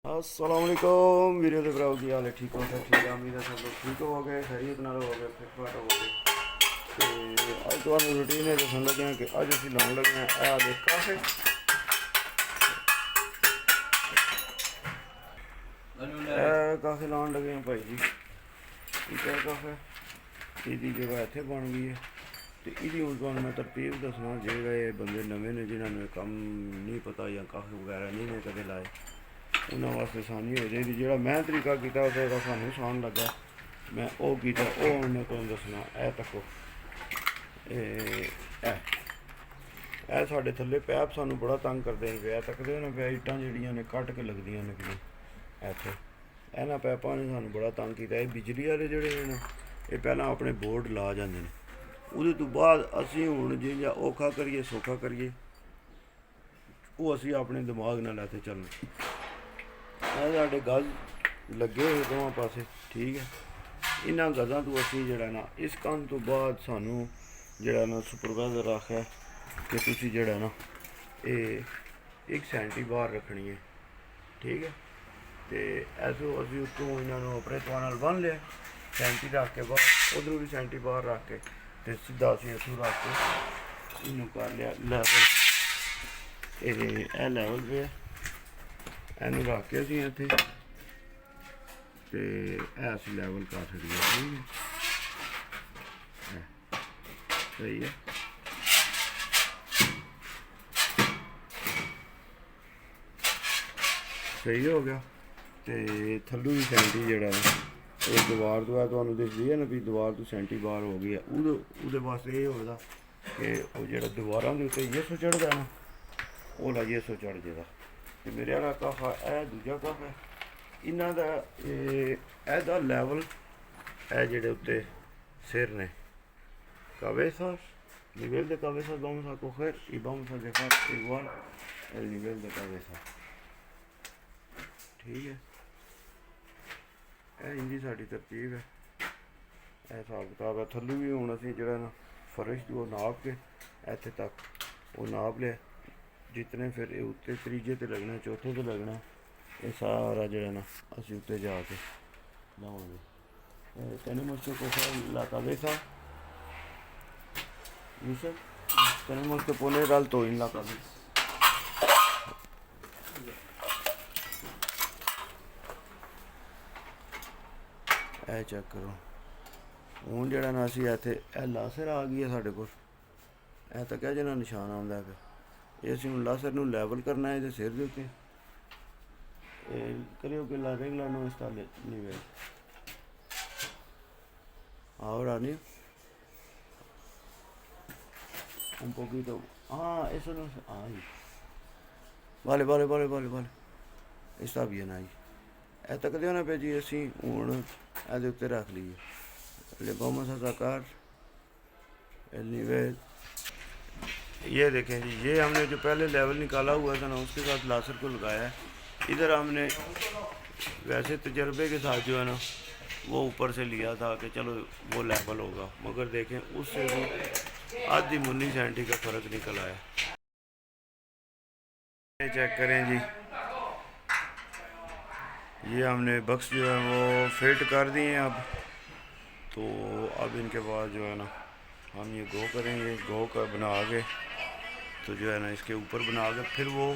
असलाकुम video के भराओ की हाल है। ठीक हो ठीक है, उम्मीद है सब लोग ठीक हो गए, खैरियत नाल हो गए, फिट हो गए। तो अज तो रूटीन है दसन लगे कि अज असी लाने लगे हैं आ देख काफे काफे लाने लगे हैं भाई जी। ठीक है काफे इसकी जगह इतने बन गई है। तो ये हूँ तुम मैं तरतीब दसना जेड़े बंदे नवे ने जिन्होंने कम नहीं पता या काफे वगैरह नहीं ने कदे लाए उन्होंने वास्ते आसानी हो जाएगी। जो मैं तरीका किया उसका सानू आसान लगा, मैं वो किया वो मैं तुम दसना। ए तको ए साढ़े थले पैप सानू बड़ा तंग करते हैं पे तकते हो पे इट्टां जड़ियां ने कट के लगदियां ने पिछले इत्थे इन्हां पैपां ने सानू बड़ा तंग किया। बिजली वाले जोड़े ने ये पहला अपने बोर्ड ला जाते हैं, उहदे तो बाद असी हुण जियां औखा करिए सौखा करिए वो असी अपने दिमाग नाल इत्थे चलना। साढ़े गज़ लगे हुए दोवां पासे, ठीक है। इन्हां गज़ां तो असी जड़ा ना इस काम तो बाद सानू जड़ा ना सुपरवाइजर आखिया कि तुसी जड़ा ना ये 1 सेंटी बाहर रखनी है, ठीक है। तो ऐसो असी उत्तों इन्होंने अपने तवाल बन लिया सेंटी रख के बाहर, उधरों भी सेंटी बाहर रख के तो सीधा असी इतों रख के इनू कर लिया लैवल। ये लैवल पे इनू रख के असी इत्थे ते ऐस लैवल कर छड़िए, ठीक है। सही है, सही हो गया। तो थल्लू भी सेंटी जड़ा ये दीवार तो है तुहानू दिखदी है ना भी दीवार तो सेंटी बाहर हो गई है। उहदे वास्ते ये होगा कि वो जो दीवारों के उत्ते येसो चढ़ता है ना ओला येसो चढ़ जाएगा। तो मेरे वाला काफा है दूजा काफा है इन्हों का लैवल है जोड़े उत्ते सिर ने cabeza, nivel de cabeza vamos a coger y vamos a dejar igual el nivel de cabeza, ठीक है। इनकी साड़ी तरतीब है, हिसाब किताब है। थल्लू भी हूँ असी जरा ना फर्श जो नाप के इत्थे तक वो नाप लिया जितने फिर उत्ते त्रीजे ते लगना चौथे ते लगना ये सारा जो ना असी उत्ते जाके लाओगे। tenemos que coger la cabeza, Yusuf, tenemos que poner alto en la cabeza। ए चेक करो हूँ जरा ना असी इत्थे लासर आ गई है साढ़े को ए तो क्या जना निशान आता है ये असी हूँ लासर नूं लैवल करना है सिर के उत्ते करियो कि ला रेगला नो इस ताले निवेल ahora ni un poquito eso no ay vale está bien ahí ए तक देना पे जी असी हूँ ए उत्ते रख लीए। ले vamos a sacar el nivel। ये देखें जी ये हमने जो पहले लेवल निकाला हुआ था ना उसके साथ लासर को लगाया है। इधर हमने वैसे तजर्बे के साथ जो है ना वो ऊपर से लिया था कि चलो वो लेवल होगा, मगर देखें उससे भी आधी मुन्नी सेंटी का फ़र्क निकल आया। ये चेक करें जी ये हमने बक्स जो है वो फिट कर दिए हैं अब। तो अब इनके बाद जो है ना हम ये गो करेंगे, गो का बना के तो जो है ना इसके ऊपर बना के फिर वो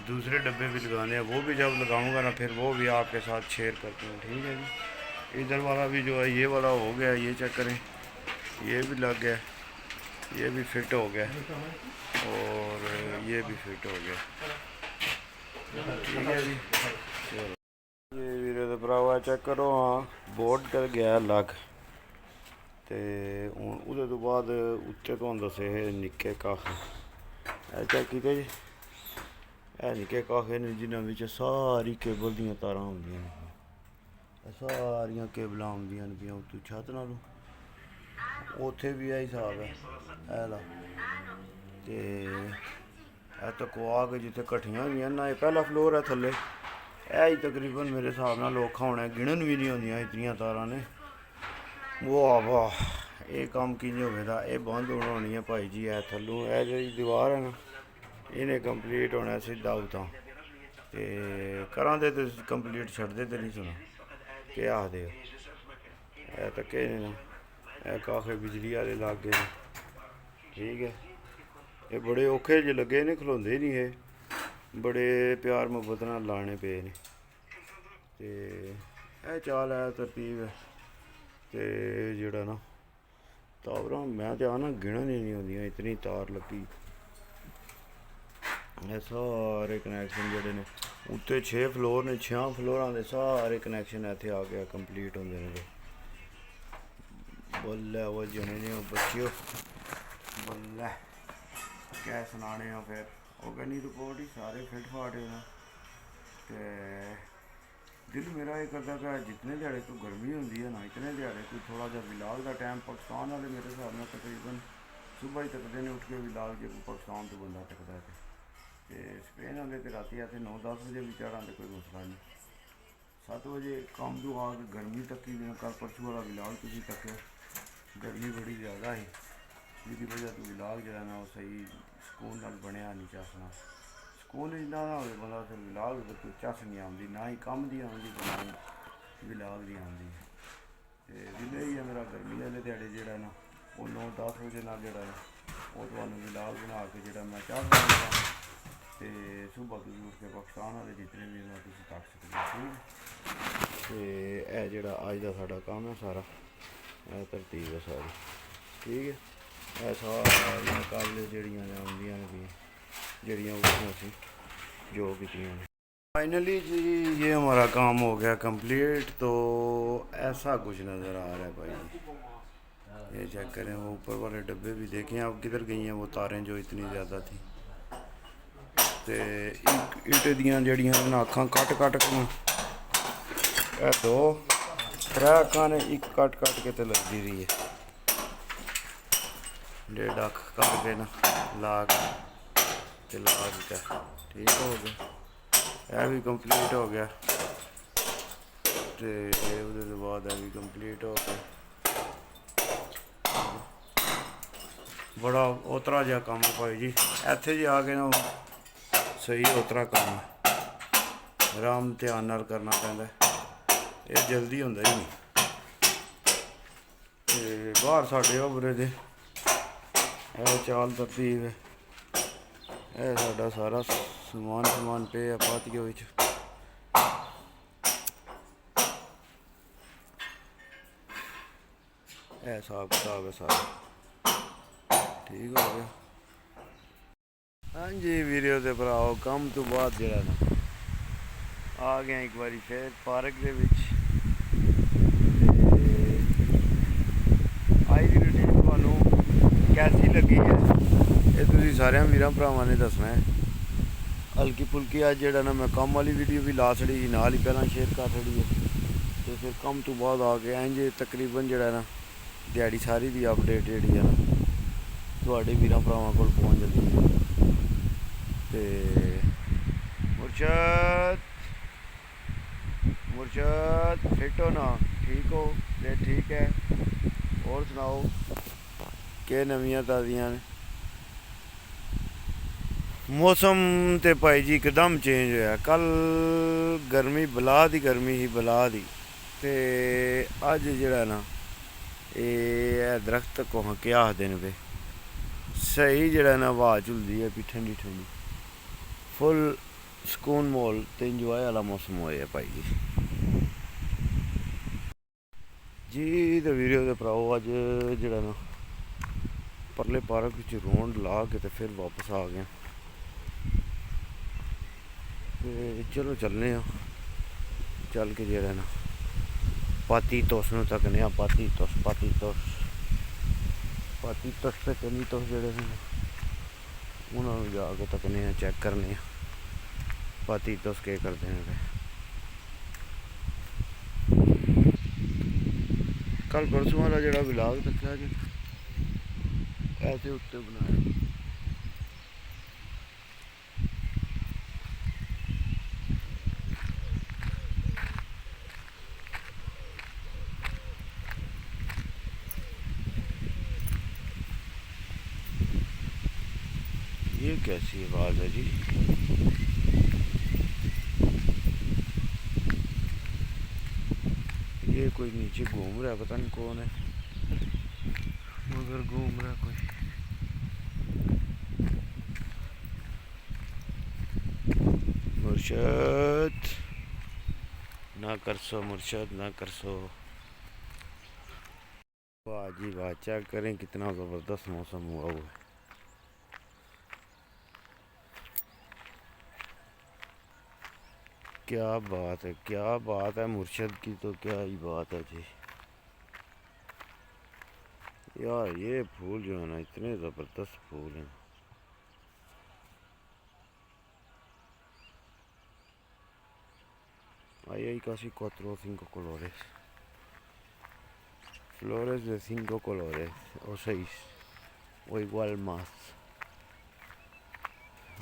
दूसरे डब्बे भी लगाने हैं, वो भी जब लगाऊंगा ना फिर वो भी आपके साथ शेयर करते हैं, ठीक है जी। इधर वाला भी जो है ये वाला हो गया, ये चेक करें ये भी लग गया, ये भी फिट हो गया और ये भी फिट हो गया, ठीक है जी। ये वीरे दे भरावा चेक करो हाँ बोर्ड कर गया लग तो हूँ उसदे तो बाद उत्ते तुहानू दसे निक्के काखे चेक कीते जी ए निक्के काखे ने जिन्हां विच सारी केबल दियां तारां होंदियां ने, सारियां केबलां आउंदियां न पियां उत्तों छत नालों। उत्थे भी यही हिसाब है ए ला ते ए तको आ के जित्थे कट्ठियां होंदियां ना ये पहला फ्लोर है थल्ले ही तकरीबन मेरे हिसाब नाल औखा होना है, गिनन भी नहीं होंदियां इतनियां तारां ने। वाह वाह ये काम कि'यां होवे दा, ये बंद होनी है भाई जी। थल्लों ए जेह्ड़ी दीवार है ना इन्हें कंप्लीट होना सिद्धा उतां ਤੇ ਕਰਾਂਦੇ ਤੇ ਕੰਪਲੀਟ ਛੱਡਦੇ ਤੇ ਨਹੀਂ ਸੁਣਾ ਕੀ ਆਖਦੇ ਹੋ ਇਹ ਤਾਂ ਕਿ ਨਾ ਇਹ ਕਾਫੀ ਬਿਜਲੀ ਵਾਲੇ ਲਾਗੇ ਨੇ ਠੀਕ ਹੈ ਇਹ ਬੜੇ ਔਖੇ ਜਿਹੇ ਲੱਗੇ ਨੇ ਖਲੋਂਦੇ ਨਹੀਂ ਇਹ ਬੜੇ ਪਿਆਰ ਮੁਹੱਬਤ ਨਾਲ ਲਾਣੇ ਪਏ ਨੇ ਤੇ ਇਹ ਚਾਲ ਹੈ ਤਰਤੀਬ ਹੈ ਤੇ ਜਿਹੜਾ ਨਾ ਤਾਰਾਂ ਮੈਂ ਤੇ ਆਣਾ ਗਿਣਨ ਹੀ ਨਹੀਂ ਆਉਂਦੀਆਂ ਇਤਨੀ ਤਾਰ ਲੱਗੀ ਇਹ ਸਾਰੇ ਕਨੈਕਸ਼ਨ ਜਿਹੜੇ ਨੇ ਉੱਤੇ 6 ਫਲੋਰ ਨੇ 6 ਫਲੋਰਾਂ ਦੇ ਸਾਰੇ ਕਨੈਕਸ਼ਨ ਇੱਥੇ ਆ ਗਿਆ ਕੰਪਲੀਟ ਹੁੰਦੇ ਨੇ ਬੱਲੇ ਉਹ ਜਣੇ ਨੇ ਉਹ ਬੱਚਿਓ ਬੱਲੇ ਕਿਆ ਸੁਣਾਣੇ ਆ ਫਿਰ ऑर्गेनिक रिपोर्ट ही सारे फिट फाट है ना तो दिल मेरा ये करता कि जितने दिहाड़े तो गर्मी होंगी है ना इतने दिहाड़े कोई थोड़ा जहा बिलाल का टाइम पाकिस्तान वाले मेरे हिसाब से तकरीबन सुबह ही तकते हैं उठ के बिलाल जो कोई पाकिस्तान तो बंदा तकता है तो स्पेन वाले तो रात आते 9-10 बजे भी चढ़ आते कोई मसला नहीं 7 बजे काम तो आ के गर्मी तकी कल परसों वाला बिलाल तुम तक गर्मी बड़ी ज़्यादा है जिसकी वजह तो बिलाल जो है ना वो सही ਸਕੂਨ ਨਾਲ ਬਣਿਆ ਨਹੀਂ ਚਾਸਣਾ ਸਕੂਨ ਇੰਨਾ ਨਾ ਹੋਵੇ ਬੰਦਾ ਫਿਰ ਵਿਲਾਗ ਕੋਈ ਚੱਸ ਨਹੀਂ ਆਉਂਦੀ ਨਾ ਹੀ ਕੰਮ ਦੀ ਆਉਂਦੀ ਬਣਾਉਣ ਵਿਲਾਗ ਦੀ ਆਉਂਦੀ ਅਤੇ ਵਿਲੇ ਹੀ ਹੈ ਮੇਰਾ ਗਰਮੀ ਵਾਲੇ ਦਿਹਾੜੇ ਜਿਹੜਾ ਨਾ ਉਹ 9-10 ਵਜੇ ਨਾਲ ਜਿਹੜਾ ਉਹ ਤੁਹਾਨੂੰ ਵਿਲਾਗ ਬਣਾ ਕੇ ਜਿਹੜਾ ਮੈਂ ਚਾਹ ਬਣਾਉਂਦਾ ਅਤੇ ਸੁਬਾਹ ਤੁਸੀਂ ਉੱਠ ਕੇ ਪਾਕਿਸਤਾਨ ਵਾਲੇ ਜਿਤਨੇ ਵੀ ਨਾ ਤੁਸੀਂ ਤੱਕ ਸਕਦੇ ਠੀਕ ਅਤੇ ਇਹ ਜਿਹੜਾ ਅੱਜ ਦਾ ਸਾਡਾ ਕੰਮ ਹੈ ਸਾਰਾ ਇਹ ਤਰਤੀਬ ਹੈ ਸਾਰੀ ਠੀਕ ਹੈ ਇਹ ਸਾਰੀਆਂ ਕਾਬਲੇ ਜਿਹੜੀਆਂ ਆਉਂਦੀਆਂ ਨੇ ਜਿਹੜੀਆਂ उसमें ਅਸੀਂ जो कीतियाँ हैं फाइनली जी ये हमारा काम हो गया कंप्लीट तो ऐसा कुछ नज़र आ रहा है भाई जी ये चेक करें वो ऊपर वाले डब्बे भी देखें अब किधर गई हैं वो तारें जो इतनी ज़्यादा थी तो ईट दियाँ जड़ियाँ अखां कट कट के ना 2-3 अखां ने एक कट कट के तो लगती रही है 1.5 अख करके ना ला के ला के ठीक हो गया यह भी कंप्लीट हो गया तो उसके बाद यह भी कंप्लीट हो गया बड़ा उतरा जहा काम है भाई जी इत्थे जी आ के ना सही उतरा काम है आराम ध्यान नाल करना पैंदा ये जल्दी होंदा ही नहीं ते बाहर साडे ओवरे दे चाल तरतीब है यह साडा सारा समान पे है पातियों विच हिसाब किताब है सारा ठीक हो गया हाँ जी वीडियो के भराओ काम तो बाद जरा ना आ गया एक बारी फिर पार्क दे विच आई दी रूटीन तुहानू कैसी लगी है ये तुम सारे वीर भरावां ने दसना है हल्की फुल्की अज जो ना मैं काम वाली वीडियो भी ला छड़ी नाल ही पहला शेयर कर छड़ी है तो फिर कम तो बाद आ गया इंज तकरीबन जो ना दिहाड़ी सारी दी अपडेट जी है ना थोड़े वीर भरावां कोल पहुँच जाती है तो मुर्शद फिट हो ना ठीक हो तो ठीक है और सुनाओ के नवीं ताज़ियां ने मौसम तो भाई जी एकदम चेंज होया कल गर्मी बला दी गर्मी ही बला दी ते अज जड़ा ना ये दरख्त को क्या आखदे ने पे सही जड़ा ना हवा झुलदी है भी ठंडी ठंडी फुल सुकून माहौल ते इंजॉय वाला मौसम होया भाई जी तो वीडियो के भराओ अज जड़ा ना परले पार्क विच रौंड ला के तो फिर वापस आ गए ते चलो चलने चल के जो ना पातीतोस नूं तकने पातीतोस पे टेनितोस जेहड़े ने उन्होंने जाके तकने चेक करने पातीतोस के करते हैं कल परसों वाला जो विलाग रखा जी ऐसे उत्ते बनाया ये कैसी आवाज़ है जी। ये कोई नीचे घूम रहा है, पता नहीं कौन है, मगर घूम रहा है कोई। मुर्शद ना कर सो, मुर्शद ना कर सो। वाह जी वाह, चेक करें कितना ज़बरदस्त मौसम हुआ हुआ है। क्या बात है, क्या बात है, मुर्शद की तो क्या ही बात है जी। यार ये फूल जो है ना, इतने ज़बरदस्त फूल हैं। Ahí hay casi 4 o 5 colores. Flores de 5 colores, o 6, o igual más.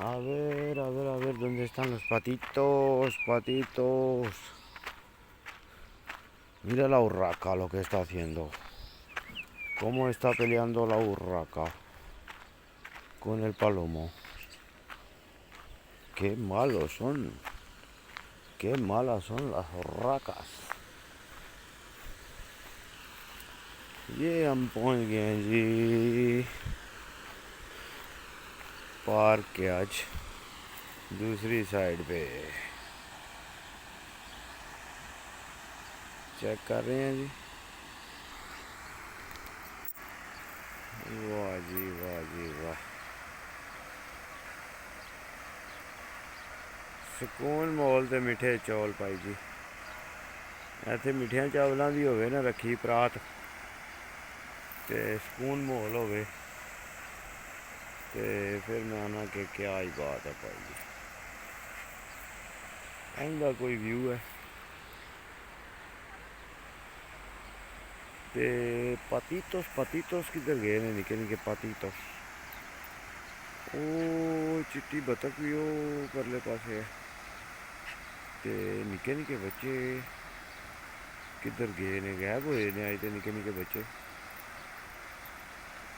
A ver, ¿dónde están los patitos? Patitos. Mira la urraca lo que está haciendo. Cómo está peleando la urraca con el palomo. Qué malos son. Qué malas son las urracas. ये हम पहुंच गए हैं जी park के आज दूसरी side पे। Check कर रहे हैं जी। वाह जी वाह जी वाह, सुकून माहौल ते मिठे चौल पाई जी। ऐसे मिठिया चावलों की होवे ना रखी परात ते सुकून माहौल होवे ते फिर मैं आना कि क्या ही बात है भाई जी। इनका कोई व्यू है ते पतीतोस, पतीतोस किधर गए ने निके निके पतीतोस। ओ चिट्टी बतख भी ओ परले पासे है ते निके निके बच्चे किधर गए ने, गायब हुए ने अज ते निके निके बच्चे।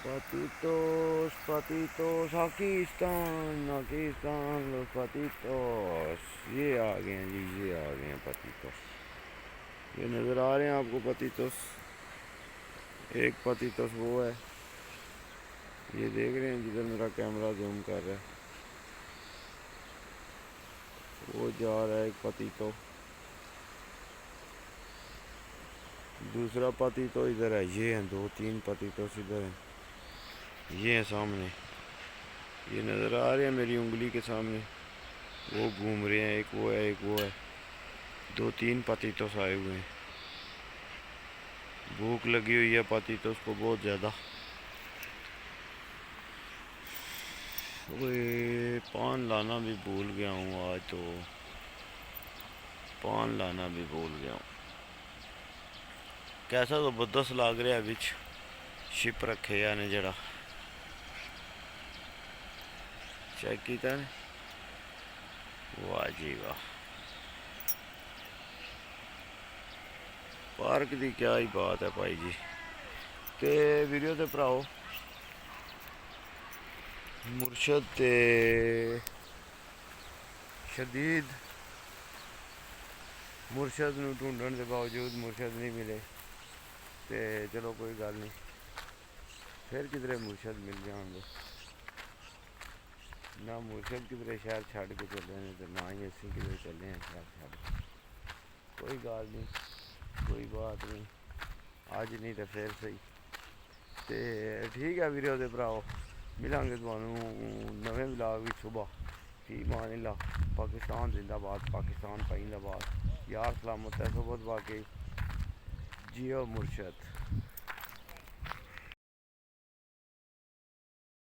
Patitos, patitos, aquí están los patitos। ये आ गए हैं जी, ये आ गए हैं patitos। ये नज़र आ रहे हैं आपको patitos। एक patitos वो है, ये देख रहे हैं जिधर मेरा कैमरा जूम कर रहा है, वो जा रहा है एक patito। दूसरा patito इधर है, ये हैं 2-3 patitos इधर हैं, ये हैं सामने, ये नज़र आ रहे हैं मेरी उंगली के सामने, वो घूम रहे हैं, एक वो है एक वो है, 2-3 patitos आए हुए हैं। भूख लगी हुई है patitos को बहुत ज़्यादा। ओए पान लाना भी भूल गया हूँ आज, तो पान लाना भी भूल गया हूँ। कैसा ज़बरदस्त लग रहा है बिच शिप रखे ने जड़ा, चेक किया ने। वाह जी वाह, पार्क की क्या ही बात है भाई जी। ते वीडियो ते भराओ मुर्शद ते शदीद, मुर्शद नूं ढूंढण के बावजूद मुर्शद नहीं मिले, ते चलो कोई गल नहीं, फिर किधरे मुर्शद मिल जाएंगे। ना मुर्शद किधरे शहर छड़ के चले हैं, तो ना ही असी किधरे चले हैं शहर छड़। कोई गल नहीं, कोई बात नहीं, अज नहीं तो फिर सही। तो ठीक है वीडियो दे भराओ, मिलांगे तुहानू नवे व्लॉग भी सुबह। फी मान अल्लाह, पाकिस्तान जिंदाबाद, पाकिस्तान पाइंदाबाद, यार सलामत है सबूत बाकी, जियो मुर्शद।